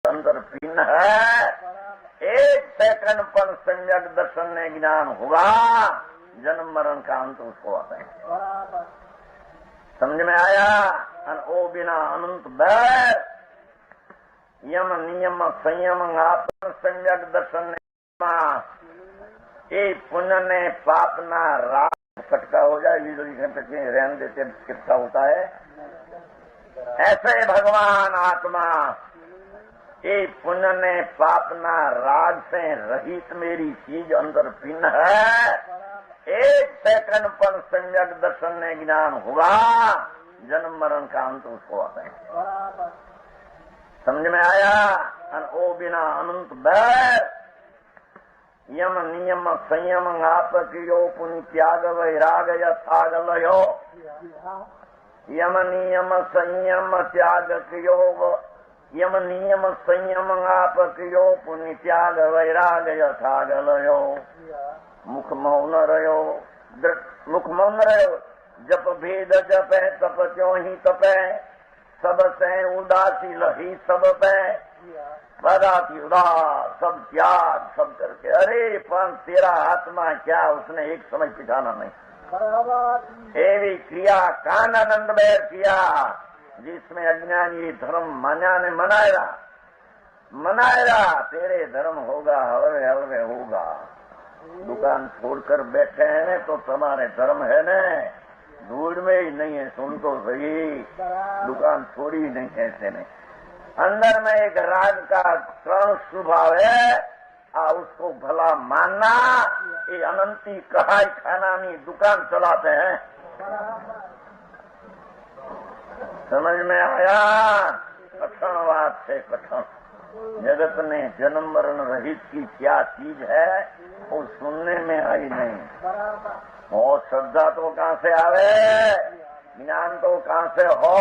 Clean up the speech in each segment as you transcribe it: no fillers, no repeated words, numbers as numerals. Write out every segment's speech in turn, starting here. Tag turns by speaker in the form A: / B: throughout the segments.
A: अंदर पिन है। एक सेकंड पर सम्यक दर्शन ने ज्ञान होगा, जन्म मरण का अंत उसको आता है। समझ में आया? ओ बिना अनंत बैर यम नियम संयम आत्म सम्यक दर्शन ने ये पुण्य ने पाप ना राग कटका हो जाए, रहने देते कितना होता है। ऐसे भगवान आत्मा ये पुण्य ने पाप ना राग से रहित मेरी चीज अंदर पिन है। एक सेकंड पर सम्यक दर्शन ने ज्ञान होगा, जन्म मरण का अंत उसको आता है। समझ में आया? ओ बिना अनंत बैर यम नियम संयम आपकियो पुण्य त्याग वैराग यथाग लयो। यम नियम संयम त्याग कियो, यम नियम संयम आपकियो पुण्य त्याग वैराग यथाग लयो। मुख मौन रहो, मुख मौन रहो, जप भेद जपे तप क्यों ही तपे। सब से उदासी लही सब पे, बदाती उदास सब त्याग सब करके। अरे पर तेरा आत्मा क्या उसने एक समय सिखाना नहीं। एवी क्रिया कान आनंद बैर किया जिसमें अज्ञानी धर्म मान्या ने मनाएगा तेरे धर्म होगा, हलवे हलवे होगा। दुकान छोड़कर बैठे हैं तो तुम्हारे धर्म है न, धूल में ही नहीं है। सुन तो सही, दुकान छोड़ी नहीं, ऐसे नहीं। अंदर में एक राग का क्षण स्वभाव है, उसको भला मानना। ये अनंती कहाई खानानी दुकान चलाते हैं। समझ में आया? कठिन बात है, कठिन। जगत ने जन्म मरण रहित की क्या चीज है वो सुनने में आई नहीं। और श्रद्धा तो कहाँ से आवे, ज्ञान तो कहाँ से हो,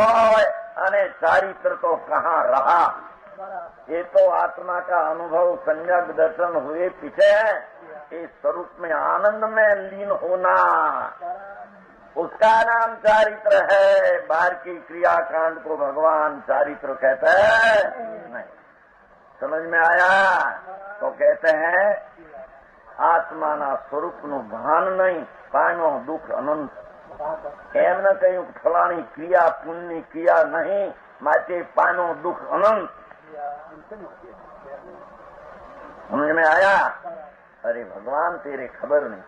A: अने चारित्र तो कहाँ रहा। ये तो आत्मा का अनुभव सम्यक दर्शन हुए पीछे इस स्वरूप में आनंद में लीन होना, उसका नाम चारित्र है। बाहर की क्रियाकांड को भगवान चारित्र कहते हैं नहीं। समझ में आया? तो कहते हैं आत्मा ना स्वरूप नु भान नहीं, पानो दुख अनंत। एम न कहूं फलानी क्रिया पुण्य क्रिया नहीं, माटे पानो दुख अनंत। समझ में आया? अरे भगवान तेरे खबर नहीं,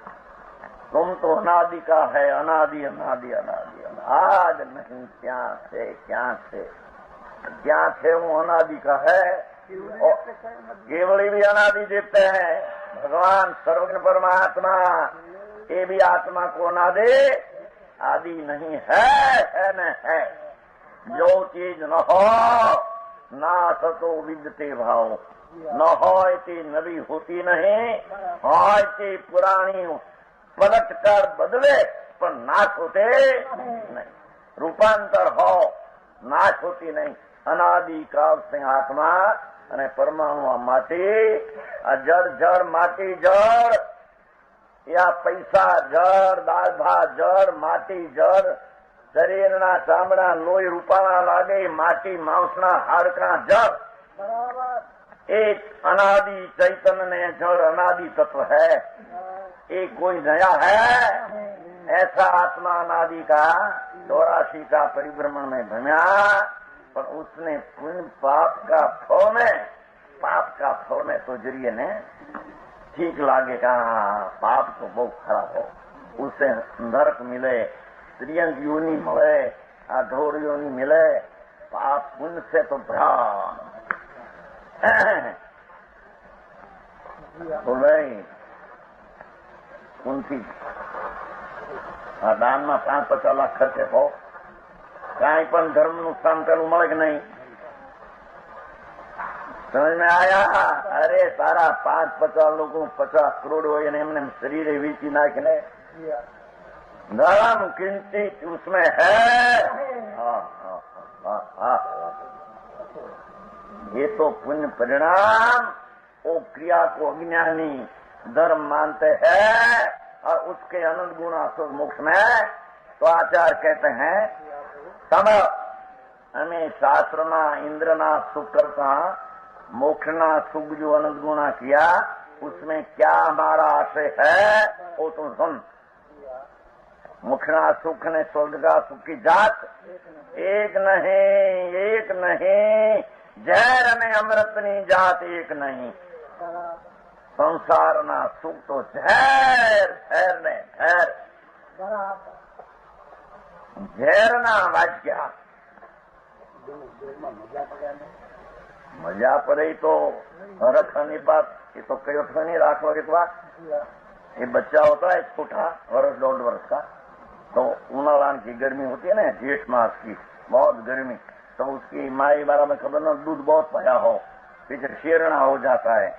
A: तुम तो अनादि का है, अनादि अनादि अनादि। आज नहीं क्या थे वो अनादि का है। केवली भी अनादि देते हैं। भगवान सर्वज्ञ परमात्मा ये भी आत्मा को अनादि आदि नहीं है न है। जो चीज न हो ना सतो विद्यते भाव, न हो नवी होती नहीं, हो पुरानी पलट कर बदले पर नाश होते नहीं। रूपांतर हो, नाश होती नहीं। अनादि काल से आत्मा અને પરમાણુ માટી, જળ જળ માટી જળ, યા પૈસા જળ, દાળ ભાત જળ, માટી જળ, શરીરના ચામડા લોહી રૂપાણા લાગે, માટી માંસના હાડકા જળ। एक अनादि चैतन्य ने जड़ अनादि तत्व है, एक कोई नया है। ऐसा आत्मा अनादि का 84 का परिभ्रमण में भ्रम्या, पर उसने पुण्य पाप का फल में तो जरिए ने ठीक लागेगा। पाप तो बहुत खराब हो, उससे नरक मिले, त्रियंग योनि मिले, अघोर योनि मिले। पाप पुण्य से तो भ्राम। तो भाई उनकी दान में 5-50 लाख खर्चे हो, कहीं पर धर्म नुकसान करવું મળે કે नहीं? समझ में आया? अरे सारा 5-50 लोगों 50 करोड़ हो, एमने शरीर वीची नाखने धर्म किंचित उसमें है। ये तो पुण्य परिणाम वो क्रिया को अज्ञानी धर्म मानते हैं और उसके अनंत गुण असुर मोक्ष में। तो आचार्य कहते हैं तम हमें शास्त्र इंद्र शुक्र का मोक्षना सुख जो अनंत गुणा किया, उसमें क्या हमारा आशय है वो तुम सुन। मुखना सुख ने स्वर्ग का सुख की जात एक नहीं, जहर ने अमृत नी जात एक नहीं। संसार ना सुख तो जहर ने झेर ना वाक्या मजा पड़े तो रखनी बात, ये तो कई अर्थ नहीं राख वगैरह बात। ये बच्चा होता है छोटा, वर्ष 1.5 वर्ष का, तो उनालान की गर्मी होती है ना, जेठ मास की बहुत गर्मी, तो उसकी माई बारा में खबर न दूध बहुत पाया हो, पीछे शेरना हो जाता है,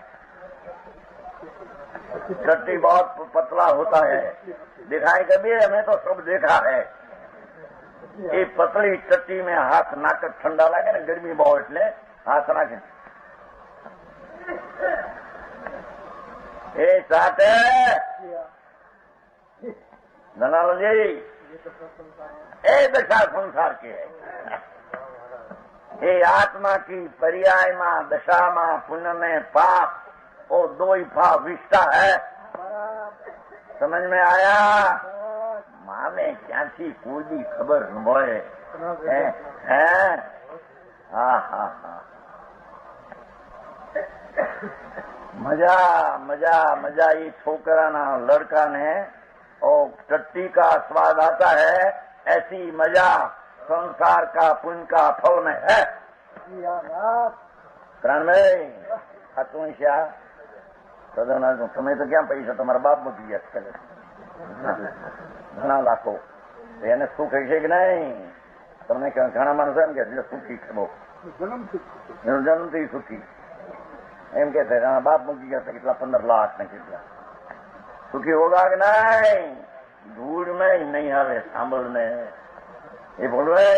A: चट्टी बहुत पतला होता है। दिखाई कभी हमें तो सब देखा है। ये पतली चट्टी में हाथ नाक ठंडा लगे ना, गर्मी बहुत એટલે हाथ नाके ए साथे धनाल जी ए दशा संसार की है। ये आत्मा की पर्याय में दशा में पुण्य में पाप, वो 2 ही भाव विष्टा है। समझ में आया? माने क्या थी कोई खबर न होए है। हा मजा मजा मजा ये छोकरा ना लड़का ने और टट्टी का स्वाद आता है, ऐसी मजा संसार का पुण्य का फल में है। प्राण में हाथों श्या તમે તો ક્યાં પૈસા તમારા બાપ મૂકી ગયા કરે ઘણા લાખો, એને સુખ છે કે નહીં? તમને ઘણા માણસો એમ કે સુખી છે બહુ, જન્મથી સુખી એમ કે બાપ મૂકી ગયા કેટલા 15 લાખ ને કેટલા સુખી હોગા કે નહીં? ધૂળ में नहीं આવે સાંભળ ને એ બોલવે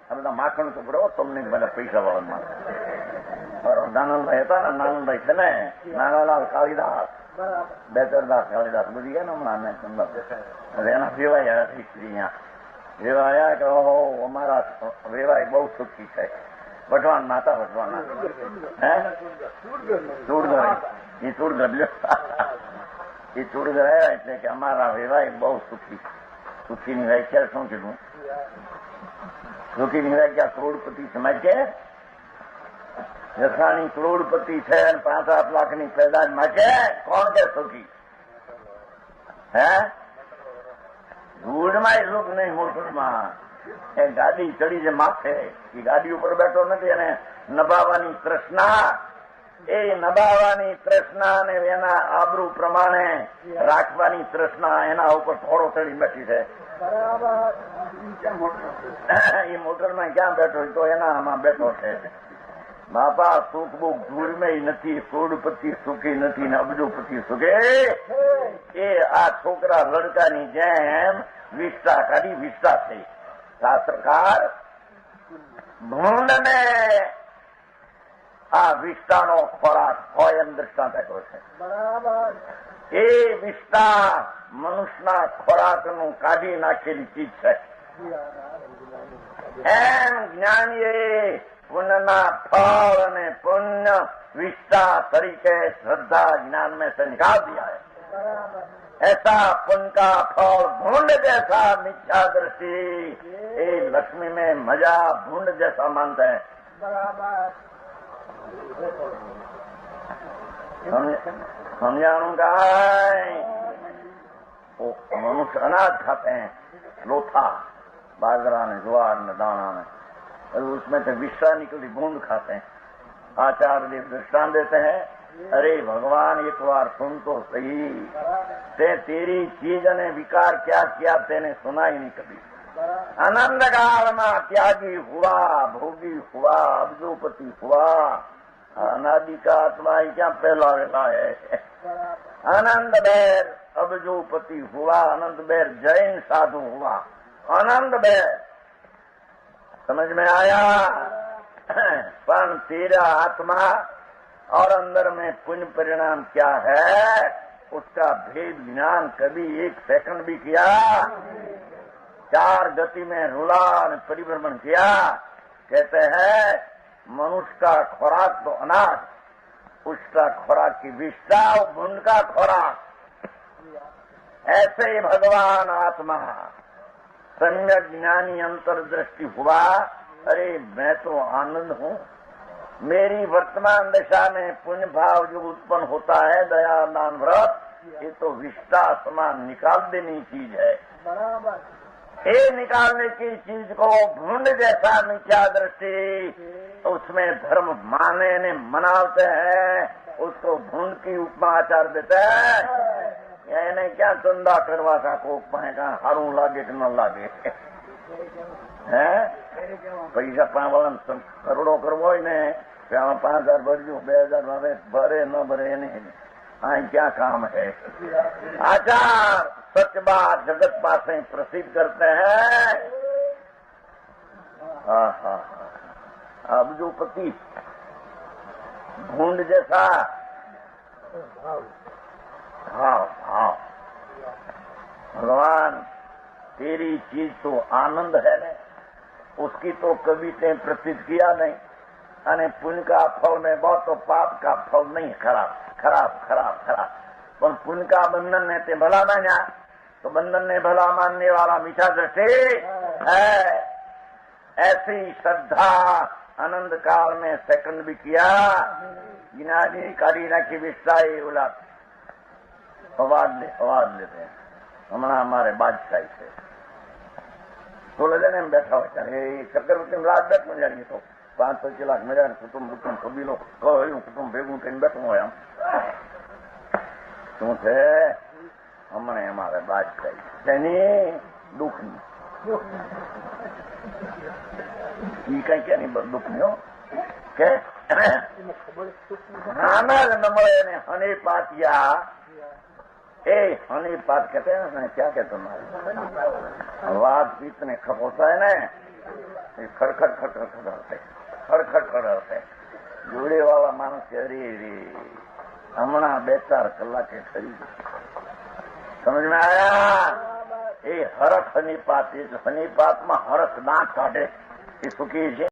A: આ બધા માખણ ટુકડો તમને બધા પૈસા વાળા નાનંદભાઈ હતા ને, નાનંદભાઈ છે ને, નાનાલાલ કાળીદાસ, બેચરદાસ કાળીદાસ બધી ગયા ને હમણાં એના વેવાય સ્ત્રી અહીંયા વેવાયા કે ઓહો અમારા વેવાય બહુ સુખી છે, વઢવાણ નાતા વઢવાના હે ચૂડગર, એ ચૂડગર એ ચૂડગર આવ્યા એટલે કે અમારા વેવાય બહુ સુખી. સુખીની વ્યાખ્યા શું કીધું? સુખીની વ્યાખ્યા કરોડપતિ સમજ કે જસાણી કરોડપતિ છે અને 5-7 લાખની પેદાશ માટે કોણ કે સુખી હે? ધૂળમાં સુખ નહીં, મોટરમાં એ ગાડી ચડી છે માથે, એ ગાડી ઉપર બેઠો નથી અને નભાવવાની તૃષ્ણા, એ નભાવવાની તૃષ્ણા અને એના આબરૂ પ્રમાણે રાખવાની તૃષ્ણા એના ઉપર થોડો ચડી બેઠી છે. એ મોટરમાં ક્યાં બેઠો તો એના આમાં બેઠો છે. બાપા સુખ બુખ ધૂળમાં નથી, કરોડપતિ સુખી નથી ને અબજોપતિ સુખે. એ આ છોકરા લડકાની જેમ વિષ્ટા કાઢી વિષ્ટા થઈ. શાસ્ત્રકાર ભૂંડને આ વિષ્ટાનો ખોરાક હોય એમ દ્રષ્ટાંત આપ્યો છે. એ વિષ્ટા મનુષ્યના ખોરાકનું કાઢી નાખેલી ચીજ છે. એમ જ્ઞાનીએ पुण्यना फल અને पुण्य विष्टा तरीके श्रद्धा ज्ञान में से निकाल दिया है. ऐसा पुण्य का फल भूंड जैसा मिथ्या दृष्टि, ये लक्ष्मी में मजा भूंड जैसा मानते हैं. समझाणु का मनुष्य अनाज खाते हैं, लोथा बाजरा ने ज्वार ने दाना ने, उसमें से विष्टा निकली बूंद खाते हैं. आचार्य दृष्टांत देते हैं, अरे भगवान एक बार सुन तो सही, ते तेरी चीज ने विकार क्या किया तेने सुना ही नहीं कभी. आनंद काल में त्यागी हुआ, भोगी हुआ, अब्जोपति हुआ. अनादि का आत्मा ही क्या पहला वेला है. आनंद बैर अब्जोपति हुआ, आनंद बैर जैन साधु हुआ. आनंद बैर समझ में आया. पर तेरा आत्मा और अंदर में पुण्य परिणाम क्या है, उसका भेद ज्ञान कभी 1 सेकंड भी किया? 4 गति में रुला परिभ्रमण किया. कहते हैं मनुष्य का खुराक तो अनाज, उसका खुराक की विष्ठा और भून का खुराक। ऐसे ही भगवान आत्मा सम्यक ज्ञानी अंतर्दृष्टि हुआ, अरे मैं तो आनंद हूँ। मेरी वर्तमान दशा में पुण्य भाव जो उत्पन्न होता है, दया दान व्रत, ये तो विष्ठा समान निकाल देनी चीज है। ये निकालने की चीज को भूंड जैसा मिथ्या दृष्टि, उसमें धर्म माने ने मनाते हैं, उसको भूंड की उपमा आचार देते हैं। એને ક્યાં ચંદા કરવા था कोक पाएगा, हारू लागे कि न लागे है पैसा पावला करोड़ो करवो ने 5000 भरजू 2000 भरे न भरे नहीं, आई क्या काम है। आचार सच बात जगत पासे प्रसिद्ध करते हैं। अब जो पति भूंड जैसा भाव भाव, भगवान तेरी चीज तो आनंद है ने, उसकी तो कभी ते प्रसिद्ध किया नहीं। अने पुण्य का फल में बहुत, तो पाप का फल नहीं, खराब खराब खराब खराब। पर पुण्य का बंधन ने ते भला माना, तो बंधन ने भला मानने वाला मीठा दृष्टि है। ऐसी श्रद्धा आनंद काल में सेकंड भी किया, ज्ञानी कारीना की विस्ताई उला अवाज लेते हैं। हमारा हमारे बादशाही से 16 जने में बैठा हुआ है, चक्रवर्ती राज बैठ में जाएंगे तो 500 लाख मेरा कुटुंब कबीलो कुटुंब भेगू कहीं बैठू हो शू थे हमने हमारे बादशाही दुख नहीं क्या नहीं दुख नहीं हो के न મળે હની પાતિયા ए हनी पात कहते हैं ना, क्या कहते तुम्हारे आवाज इतने खपोता है ना, खड़खड़ खड़खड़ खड़ते खड़खड़ खड़ते जोड़े वाला मानस अरे रे हमणा 2-4 कलाके खरी समझ में आया। ए हरख हनी पात, हनी पात में हरख ना काढ़े, ये सुखी है।